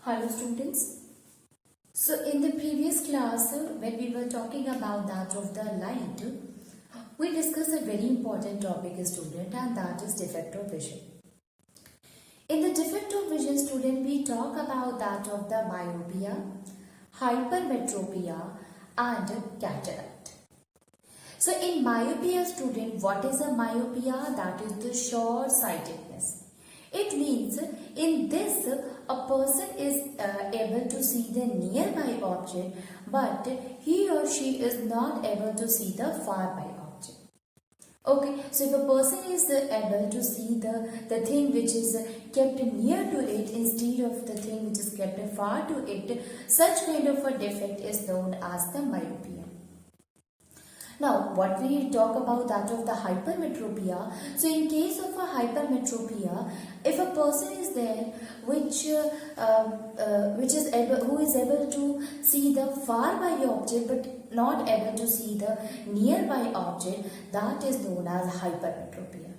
Hello students. So in the previous class when we were talking about that of the light, we discussed a very important topic student, and that is defect of vision. In the defect of vision student, we talk about that of the myopia, hypermetropia and cataract. So in myopia student, what is a myopia? That is the short sightedness. It means in this a person is able to see the nearby object, but he or she is not able to see the far by object. Okay, so if a person is able to see the thing which is kept near to it instead of the thing which is kept far to it, such kind of a defect is known as the myopia. Now, what we talk about that of the hypermetropia. So, in case of a hypermetropia, if a person is there who is able to see the far by object but not able to see the nearby object, that is known as hypermetropia.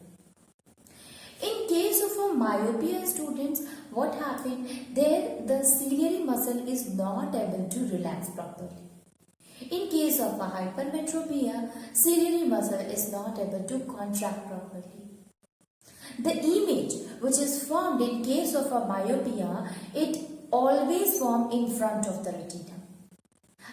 In case of a myopia students, what happened? There the ciliary muscle is not able to relax properly. In case of a hypermetropia, ciliary muscle is not able to contract properly. The image which is formed in case of a myopia, it always formed in front of the retina.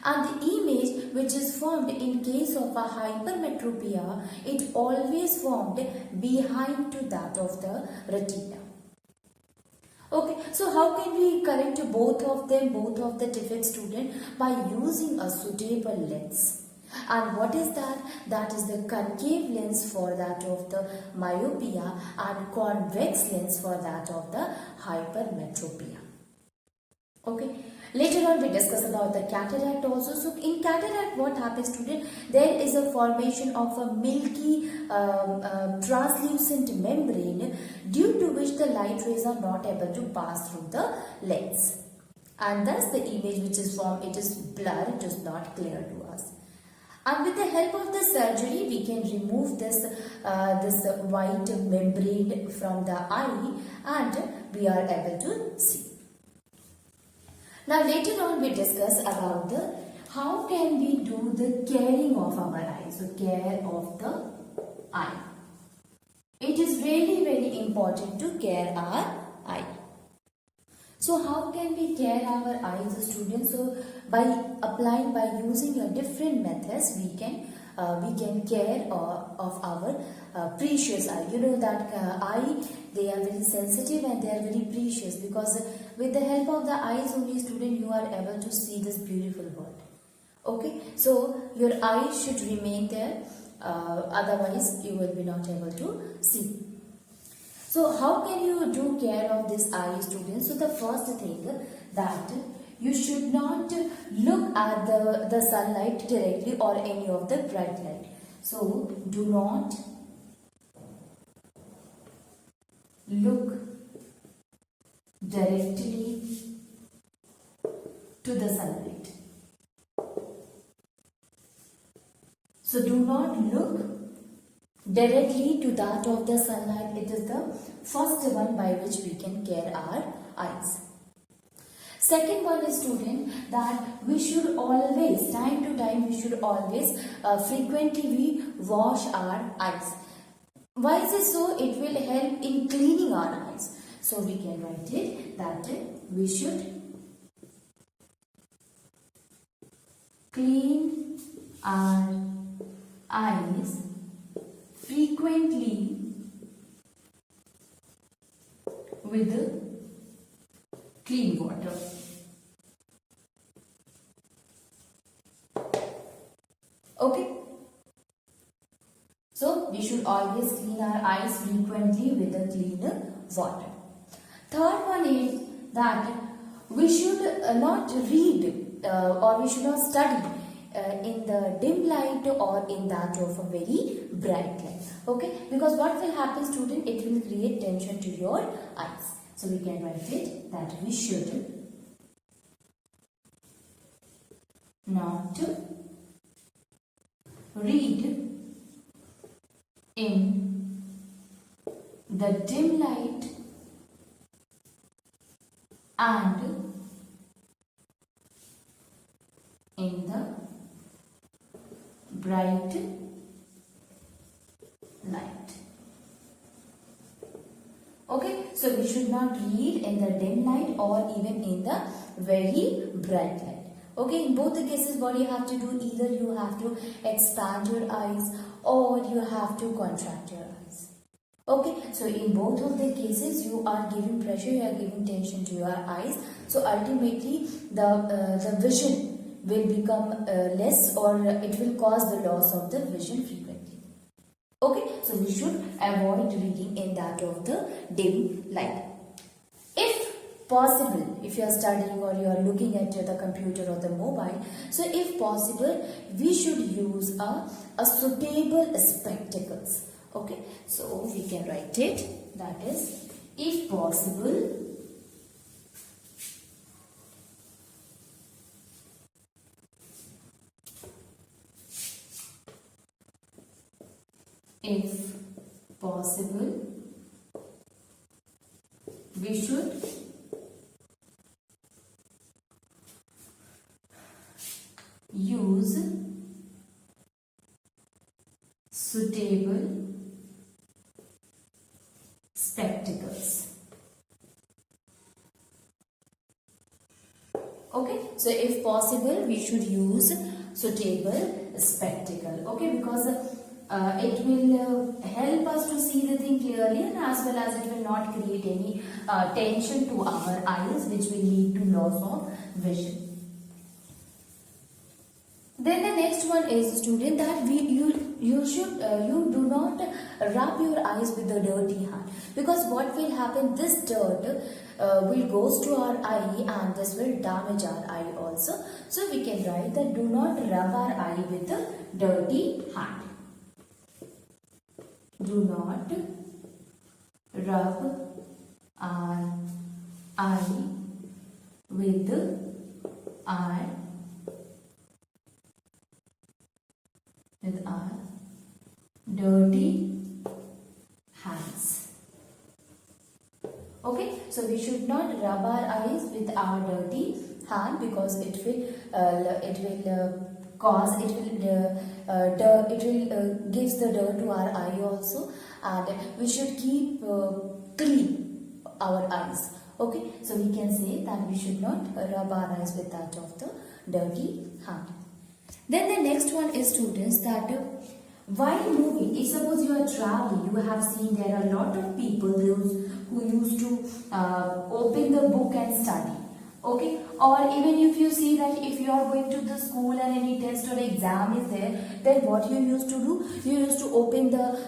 And the image which is formed in case of a hypermetropia, it always formed behind to that of the retina. Okay, so how can we correct both of the defect student? By using a suitable lens. And what is that? That is the concave lens for that of the myopia and convex lens for that of the hypermetropia. Okay, later on we discuss about the cataract also. So in cataract, what happens student? There is a formation of a milky translucent membrane due to which the light rays are not able to pass through the lens, and thus the image which is formed, it is blurred, it is not clear to us. And with the help of the surgery, we can remove this white membrane from the eye and we are able to see. Now later on we discuss about the how can we do the caring of our eye. So care of the eye. It is really very important to care our eye. So how can we care our eyes students? So by using a different methods we can care of our precious eye. You know that eye, they are very sensitive and they are very precious, because with the help of the eyes only student you are able to see this beautiful world. Okay, so your eye should remain there, otherwise you will be not able to see. So how can you do care of this eye students? So the first thing, that you should not look at the sunlight directly or any of the bright light. So do not look directly to the sunlight. So do not look directly to that of the sunlight. It is the first one by which we can care our eyes. Second one is student, that we should always, time to time, we should always frequently wash our eyes. Why is it so? It will help in cleaning our eyes. So we can write it that we should clean our eyes frequently with clean water. Okay. So we should always clean our eyes frequently with the clean water. Third one is that we should not read or we should not study in the dim light or in that of a very bright light. Okay, because what will happen student, it will create tension to your eyes. So we can write it that we should not read in the dim light and in the bright light. Okay, so we should not read in the dim light or even in the very bright light. Okay, in both the cases what you have to do, either you have to expand your eyes or you have to contract your eyes. Okay, so in both of the cases you are giving pressure, you are giving tension to your eyes. So ultimately the vision will become less, or it will cause the loss of the vision frequently. Okay, so we should avoid reading in that of the dim light. If possible, if you are studying or you are looking at the computer or the mobile, so if possible, we should use a suitable spectacles. Okay, so we can write it, that is, if possible, if possible, we should use suitable spectacles. Okay, so if possible, we should use suitable spectacle. Okay, because it will help us to see the thing clearly, and as well as it will not create any tension to our eyes, which will lead to loss of vision. Then the next one is, student, that you do not rub your eyes with the dirty hand, because what will happen, this dirt will goes to our eye and this will damage our eye also. So we can write that do not rub our eye with the dirty hand. Do not rub our eye with our dirty hands. Okay, so we should not rub our eyes with our dirty hand, because it will cause, it will gives the dirt to our eye also, and we should keep clean our eyes. Okay, so we can say that we should not rub our eyes with that of the dirty hand. Then the next one is, students, that while moving, if suppose you are traveling, you have seen there are a lot of people who used to open the book and study. Okay, or even if you see that if you are going to the school and any test or exam is there, then what you used to do, you used to open the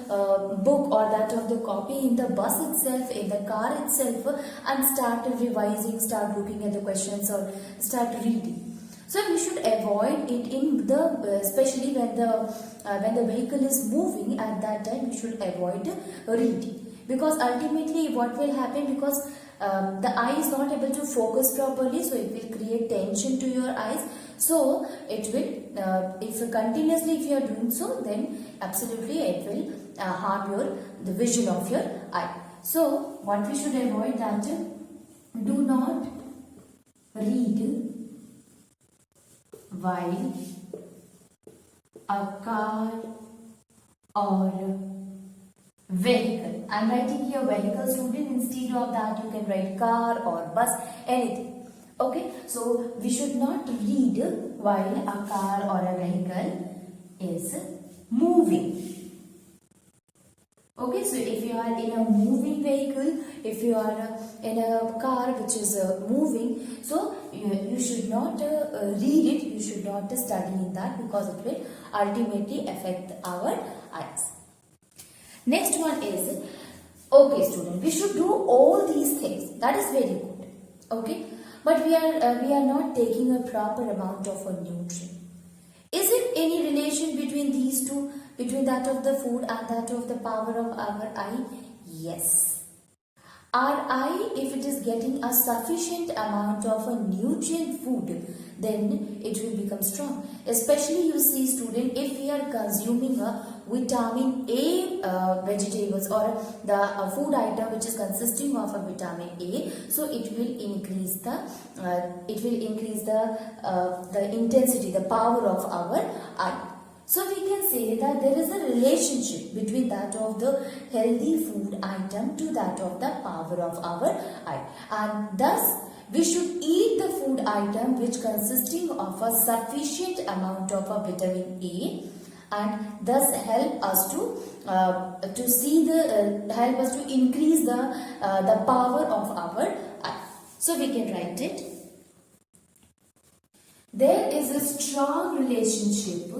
book or that of the copy in the bus itself, in the car itself, and start revising, start looking at the questions or start reading. So we should avoid it in the, especially when the vehicle is moving. At that time we should avoid reading, because ultimately what will happen, because the eye is not able to focus properly, so it will create tension to your eyes. So it will, if continuously if you are doing so, then absolutely it will harm the vision of your eye. So what we should avoid, that do not read while a car or vehicle. I am writing here vehicle, student. Instead of that you can write car or bus, anything. Okay, so we should not read while a car or a vehicle is moving. Okay, so if you are in a moving vehicle, if you are in a car which is moving, so you should not read it, you should not study in that, because it will ultimately affect our eyes. Next one is, okay student, we should do all these things, that is very good, okay, but we are not taking a proper amount of a nutrient. Is it any relation between these two, between that of the food and that of the power of our eye? Yes. Our eye, if it is getting a sufficient amount of a nutrient food, then it will become strong. Especially you see student, if we are consuming a vitamin A vegetables or the food item which is consisting of a vitamin A, so it will increase the intensity, the power of our eye. So we can say that there is a relationship between that of the healthy food item to that of the power of our eye, and thus we should eat the food item which consisting of a sufficient amount of a vitamin A, and thus help us to see the help us to increase the power of our eye. So we can write it. There is a strong relationship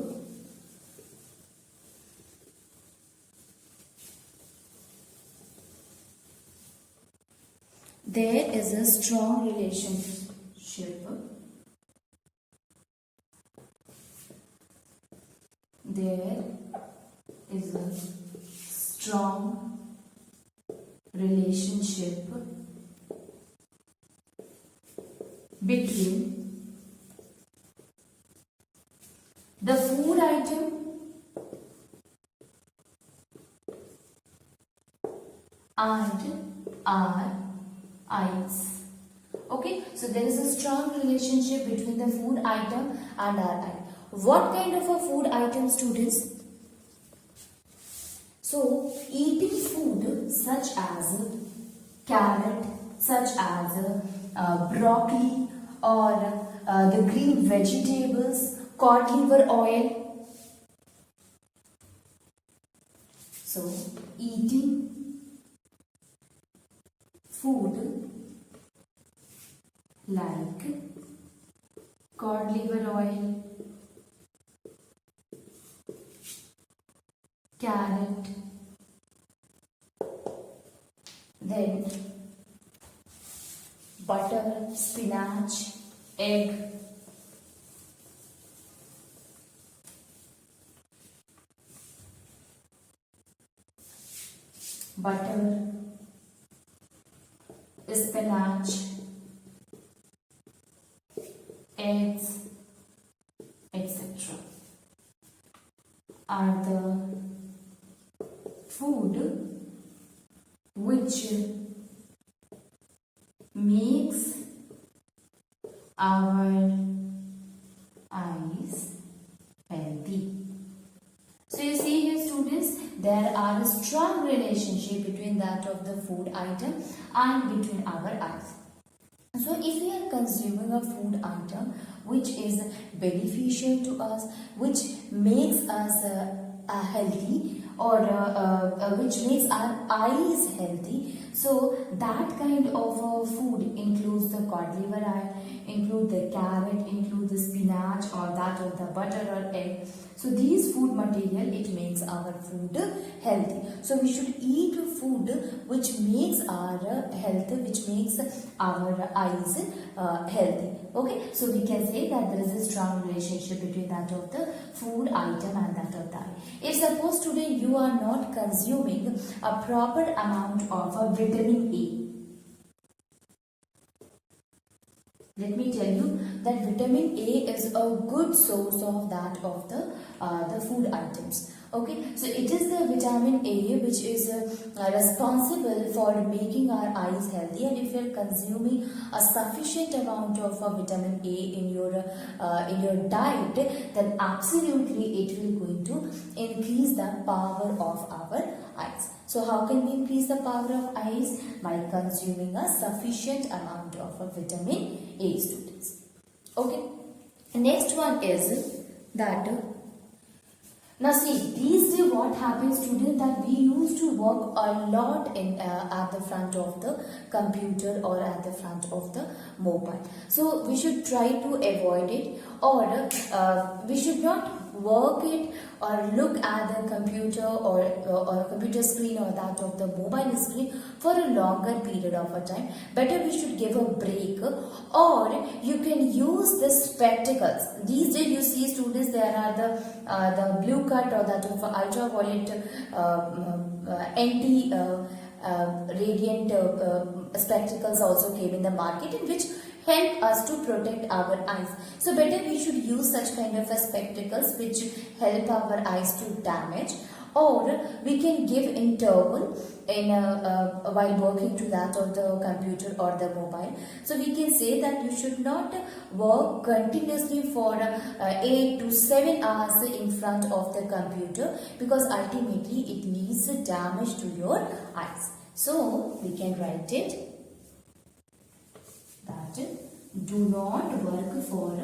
There is a strong relationship. There is a strong relationship between the food item and our eyes. Okay, so there is a strong relationship between the food item and our eye. What kind of a food item, students? So, eating food such as carrot, such as broccoli, or the green vegetables, cod liver oil. So, eating food like cod liver oil, carrot, then butter, spinach, egg, butter, spinach, eggs, etc. are the food which makes our eyes healthy. So you see here, students, there are a strong relationship between that of the food item and between our eyes. So if we are consuming a food item which is beneficial to us, which makes us healthy, or which makes our eyes healthy, so that kind of food includes the cod liver oil, include the carrot, include the spinach, or that of the butter or egg. So these food material, it makes our food healthy. So we should eat food which makes our health, which makes our eyes healthy. Okay, so we can say that there is a strong relationship between that of the food item and that of the eye. If suppose today you are not consuming a proper amount of vitamin A, let me tell you that vitamin A is a good source of that of the food items. Okay, so it is the vitamin A which is responsible for making our eyes healthy, and if you are consuming a sufficient amount of vitamin A in your diet, then absolutely it will going to increase the power of our eyes. So how can we increase the power of eyes? By consuming a sufficient amount of vitamin A, students. Okay, next one is that now see, these days what happens, student, that we used to work a lot in at the front of the computer or at the front of the mobile. So we should try to avoid it, or we should not work it or look at the computer or computer screen or that of the mobile screen for a longer period of a time. Better we should give a break, or you can use the spectacles. These days you see, students, there are the blue cut or that of ultraviolet radiant spectacles also came in the market, in which help us to protect our eyes. So better we should use such kind of spectacles which help our eyes to damage, or we can give interval in while working to that of the computer or the mobile. So we can say that you should not work continuously for 8 to 7 hours in front of the computer, because ultimately it leads damage to your eyes. So we can write it that do not work for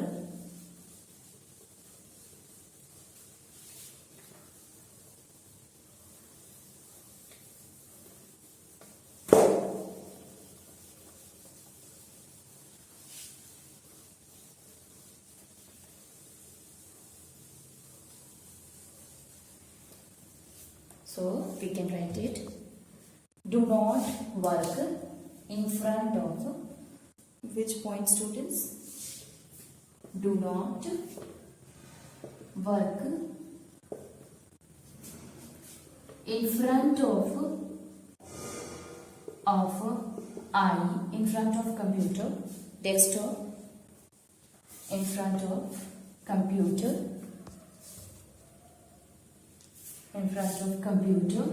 so we can write it, do not work in front of, which point students? Do not work in front of eye, in front of computer, desktop, in front of computer, in front of computer,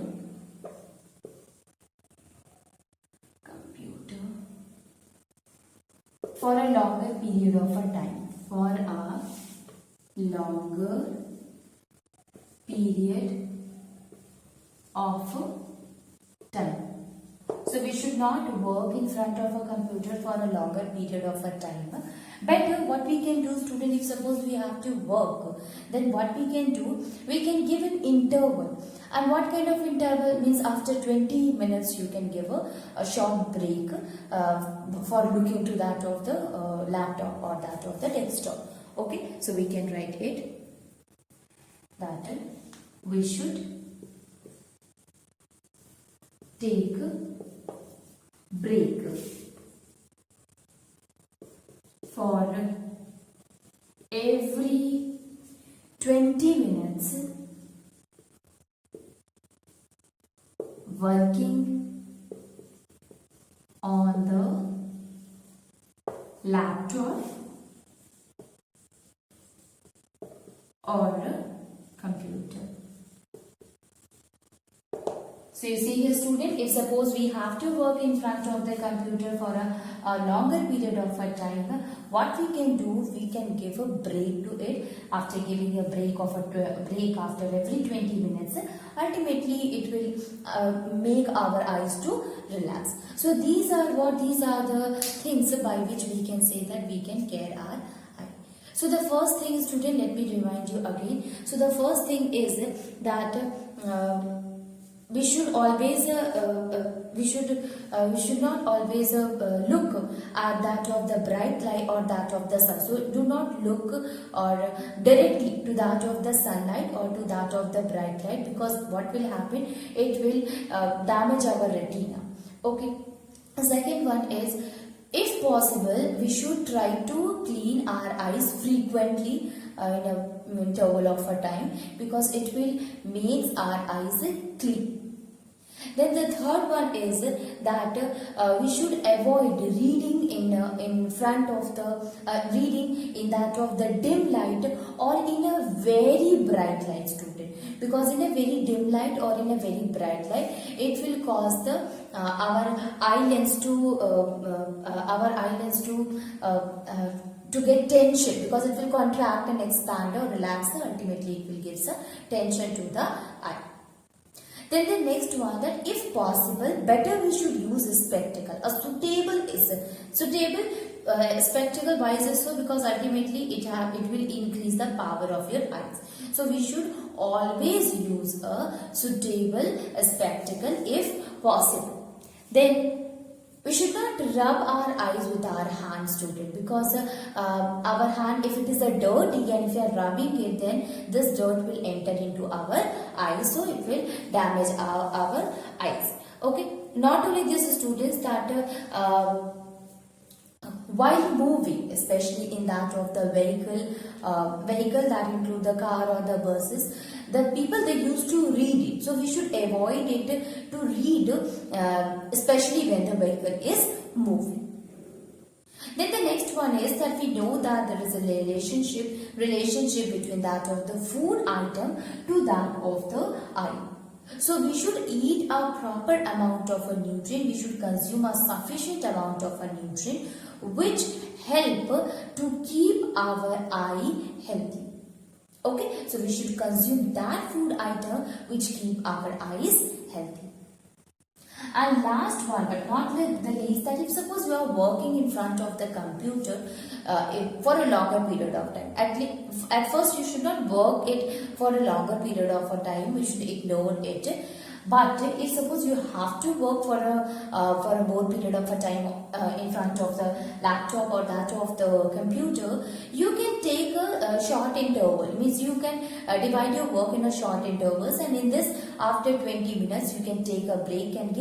for a longer period of a time, for a longer period of time. So we should not work in front of a computer for a longer period of a time. Better what we can do, student, if suppose we have to work, then what we can do, we can give an interval. And what kind of interval means? After 20 minutes you can give a short break for looking to that of the laptop or that of the desktop. Okay, so we can write it that we should take break for every 20 minutes working on the laptop or computer. So you see here, student, if suppose we have to work in front of the computer for a longer period of a time, what we can do, we can give a break to it. After giving a break of a break after every 20 minutes, ultimately it will make our eyes to relax. So these are the things by which we can say that we can care our eye. So the first thing, student, let me remind you again. So the first thing is that we should always we should not always look at that of the bright light or that of the sun. So do not look or directly to that of the sunlight or to that of the bright light, because what will happen, it will damage our retina. Okay, the second one is, if possible, we should try to clean our eyes frequently in a interval of a time, because it will make our eyes clean. Then the third one is that we should avoid reading in front of the reading in that of the dim light or in a very bright light, student, because in a very dim light or in a very bright light, it will cause the our eye lens to get tension, because it will contract and expand or relax, and ultimately it will give some tension to the eye. Then the next one, that if possible, better we should use a spectacle. A suitable spectacle. Why is it so? Because ultimately it will increase the power of your eyes. So we should always use a suitable spectacle if possible. Then we should not rub our eyes with our hand, student, because our hand, if it is a dirty and if you are rubbing it, then this dirt will enter into our eyes, so it will damage our eyes. Okay, not only this, students, that while moving, especially in that of the vehicle that include the car or the buses, the people they used to read it. So we should avoid it to read, especially when the vehicle is moving. Then the next one is that we know that there is a relationship between that of the food item to that of the eye. So we should eat a proper amount of a nutrient. We should consume a sufficient amount of a nutrient which help to keep our eye healthy. Okay, so we should consume that food item which keep our eyes healthy. And last one but not the least, that if suppose you are working in front of the computer for a longer period of time, at first you should not work it for a longer period of a time, you should ignore it. But if suppose you have to work for a more period of a time in front of the laptop or that of the computer, you can take a short interval. Means you can divide your work in a short intervals, and in this after 20 minutes you can take a break and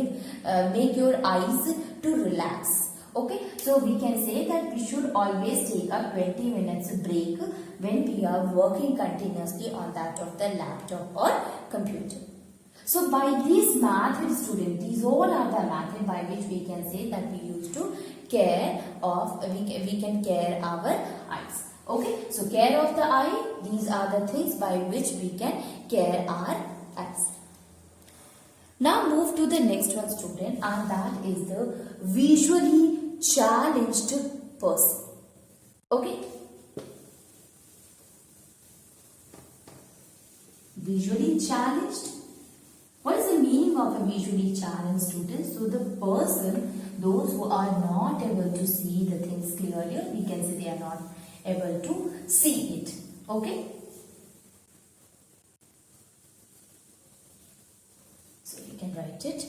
make your eyes to relax. Okay, so we can say that we should always take a 20 minutes break when we are working continuously on that of the laptop or computer. So by these methods, students, these all are the methods by which we can say that we used to care of, we can care our eyes. Okay, so care of the eye, these are the things by which we can care our eyes. Now move to the next one, student, and that is the visually challenged person. Okay, visually challenged. What is the meaning of a visually challenged student? So the person, those who are not able to see the things clearly, we can say they are not able to see it. Okay? So we can write it.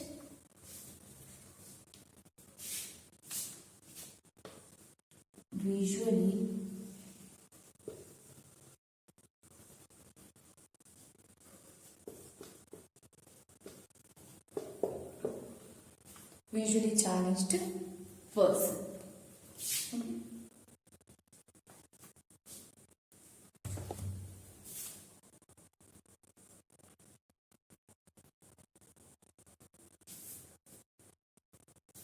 Visually challenged person.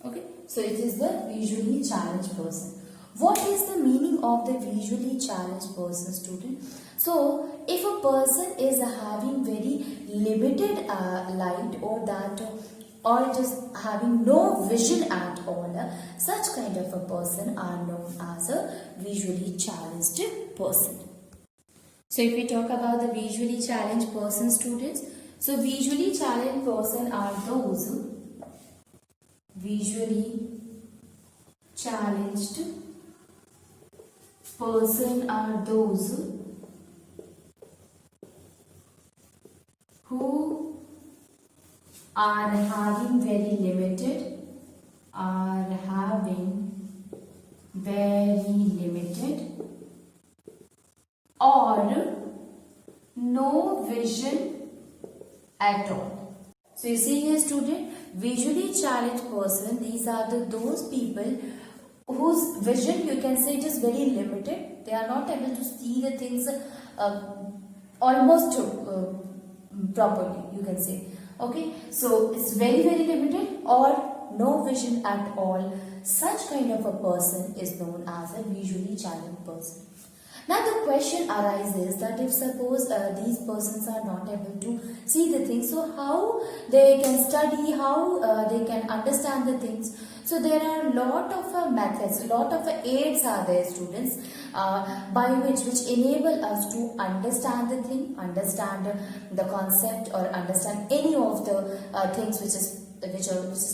Okay, so it is the visually challenged person. What is the meaning of the visually challenged person, student? So, if a person is having very limited light or just having no vision at all, such kind of a person are known as a visually challenged person. So if we talk about the visually challenged person, students, so visually challenged person are those visually challenged person are those who are having very limited or no vision at all. So you see here, student, visually challenged person, these are those people whose vision, you can say, it is very limited. They are not able to see the things almost properly, you can say. Okay, so it's very limited or no vision at all. Such kind of a person is known as a visually challenged person. Now the question arises that if suppose these persons are not able to see the things, so how they can study, how they can understand the things. So there are a lot of methods, a lot of aids are there, students, by which enable us to understand the thing, understand the concept, or understand any of the things which is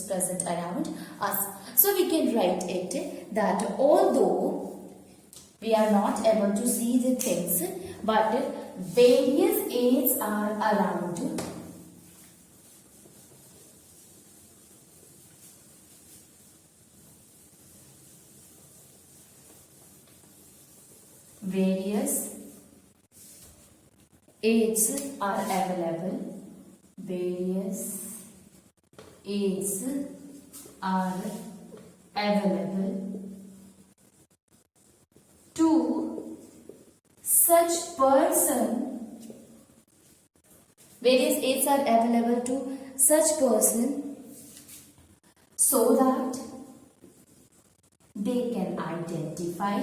present around us. So we can write it that although we are not able to see the things, but various aids are around. Various aids are available. Various aids are available to such person Various aids are available to such person so that they can identify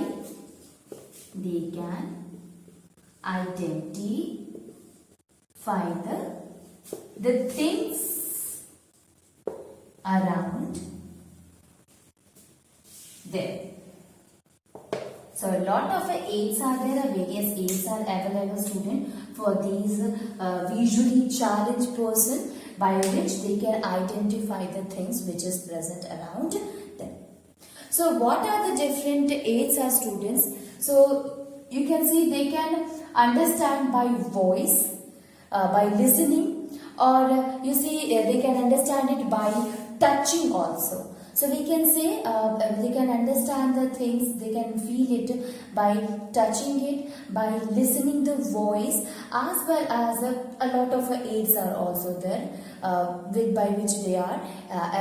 the things around them. So a lot of aids are there, various aids are available, student, for these visually challenged person, by which they can identify the things which is present around them. So what are the different aids are, students? So you can see they can understand by voice, by listening, or you see they can understand it by touching also. So we can say they can understand the things, they can feel it by touching it, by listening the voice, as well as a lot of aids are also there by which they are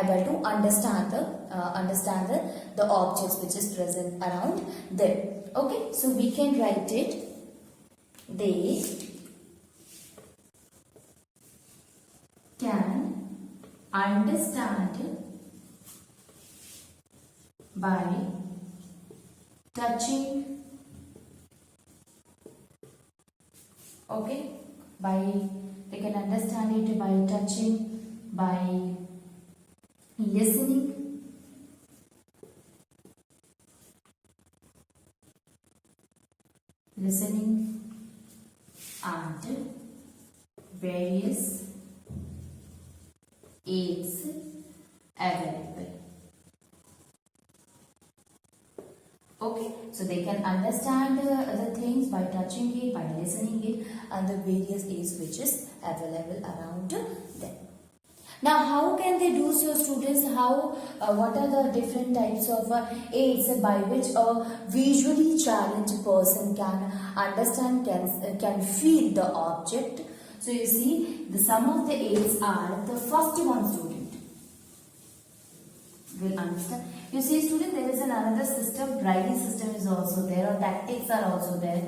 able to understand the objects which is present around them. Okay, so we can write it. They can understand by touching, okay, they can understand it by touching, by listening, and various aids available. Okay, so they can understand the things by touching it, by listening it, and the various aids which is available around them. Now, how can they do so, students? What are the different types of aids by which a visually challenged person can understand, can feel the object? So you see, some of the aids are the first one, student will understand. You see, student, there is another system, Braille system is also there, or tactics are also there.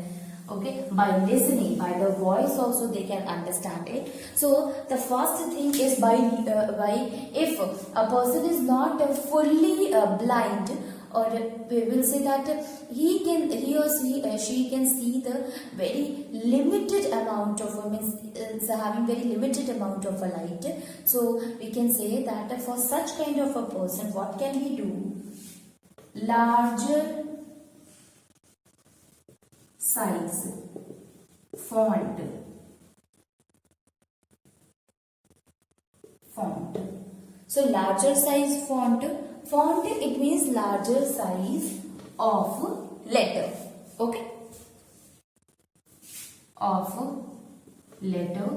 Okay, by listening, by the voice also they can understand it. So the first thing is by if a person is not fully blind, or we will say that he or she can see the very limited amount of having very limited amount of a light. So we can say that for such kind of a person, what can we do? Larger size font. So larger size font it means larger size of letter. Okay, of letter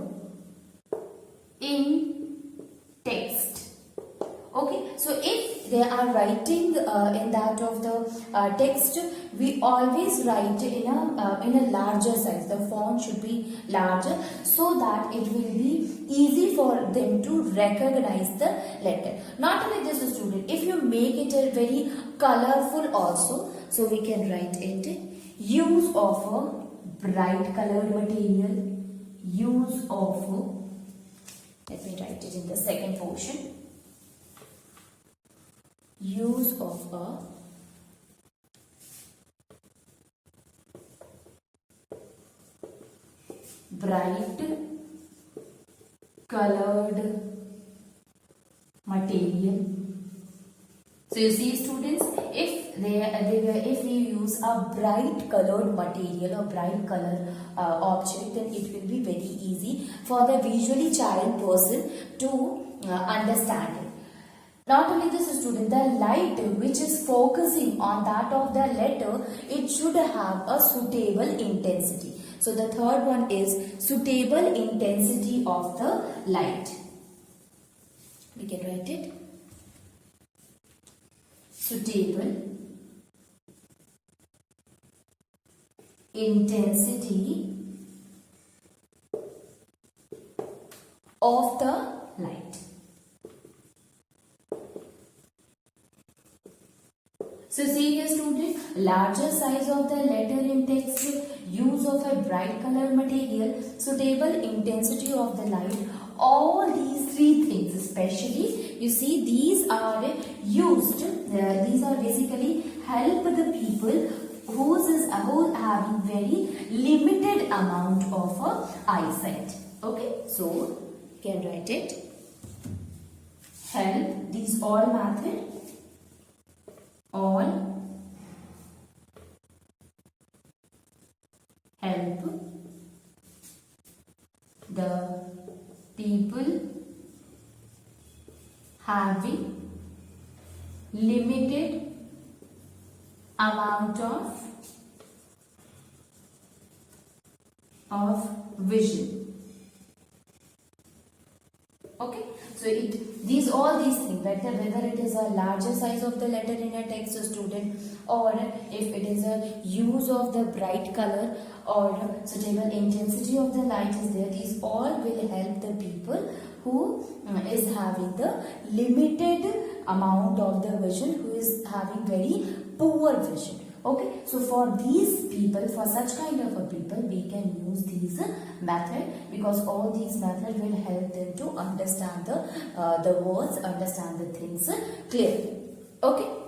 in text. Okay, so if they are writing in that of the text, we always write in a larger size. The font should be larger so that it will be easy for them to recognize the letter. Not only this, student, if you make it a very colorful also, so we can write it. Use of a bright colored material. Use of, let me write it in the second portion. Use of a bright colored material. So you see, students, if we use a bright colored material or bright color object, then it will be very easy for the visually challenged person to understand it. Not only this, student, the light which is focusing on that of the letter, it should have a suitable intensity. So the third one is suitable intensity of the light. We can write it. Suitable intensity of the light. So see here, student, larger size of the letter in text, use of a bright color material, suitable intensity of the light, all these three things especially, you see, these are used, these are basically help the people who having very limited amount of eyesight. Okay, so you can write it. Help, these all method, all help the people having limited amount of vision. Okay, so these things, whether it is a larger size of the letter in a text student, or if it is a use of the bright color or suitable intensity of the light is there, these all will help the people who is having the limited amount of the vision, who is having very poor vision. Okay, so for these people, for such kind of a people, we can use these method, because all these methods will help them to understand the words, understand the things clearly. Okay.